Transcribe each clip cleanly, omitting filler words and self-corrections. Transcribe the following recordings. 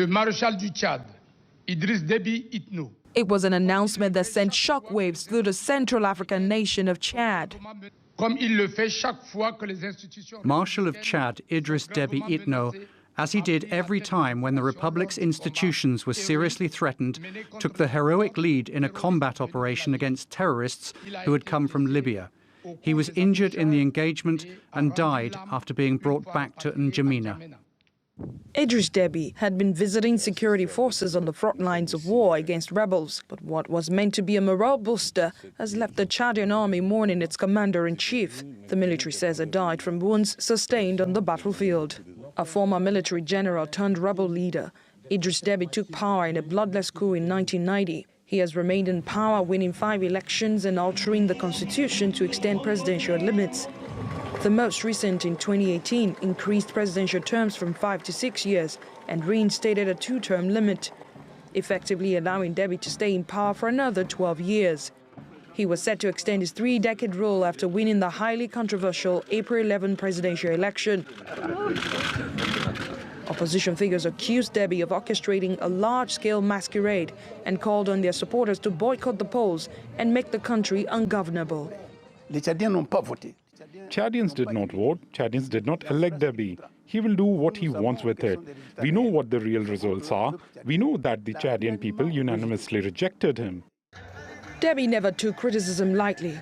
maréchal du Tchad, Idriss Deby Itno. It was an announcement that sent shockwaves through the Central African nation of Chad. Marshal of Chad, Idriss Deby Itno, as he did every time when the Republic's institutions were seriously threatened, took the heroic lead in a combat operation against terrorists who had come from Libya. He was injured in the engagement and died after being brought back to N'Djamena. Idriss Deby had been visiting security forces on the front lines of war against rebels, but what was meant to be a morale booster has left the Chadian army mourning its commander-in-chief. The military says it died from wounds sustained on the battlefield. A former military general turned rebel leader, Idriss Deby took power in a bloodless coup in 1990. He has remained in power, winning 5 elections and altering the constitution to extend presidential limits. The most recent, in 2018, increased presidential terms from 5 to 6 years and reinstated a 2-term limit, effectively allowing Deby to stay in power for another 12 years. He was set to extend his 3-decade rule after winning the highly controversial April 11 presidential election. Opposition figures accused Deby of orchestrating a large-scale masquerade and called on their supporters to boycott the polls and make the country ungovernable. Chadians did not vote. Chadians did not elect Deby. He will do what he wants with it. We know what the real results are. We know that the Chadian people unanimously rejected him. Deby never took criticism lightly.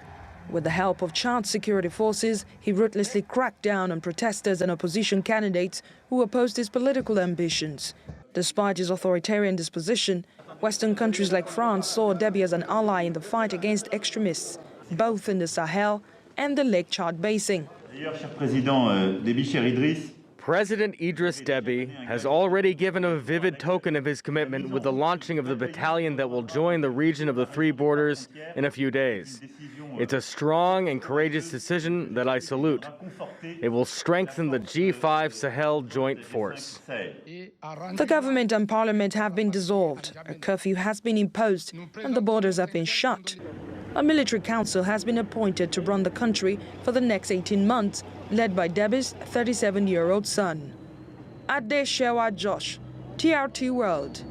With the help of Chad security forces, he ruthlessly cracked down on protesters and opposition candidates who opposed his political ambitions. Despite his authoritarian disposition, Western countries like France saw Deby as an ally in the fight against extremists, both in the Sahel and the Lake Chad Basin. President Idriss Deby has already given a vivid token of his commitment with the launching of the battalion that will join the region of the Three Borders in a few days. It's a strong and courageous decision that I salute. It will strengthen the G5 Sahel Joint Force. The government and parliament have been dissolved, a curfew has been imposed, and the borders have been shut. A military council has been appointed to run the country for the next 18 months, led by Deby's 37-year-old son. Adesewa Josh, TRT World.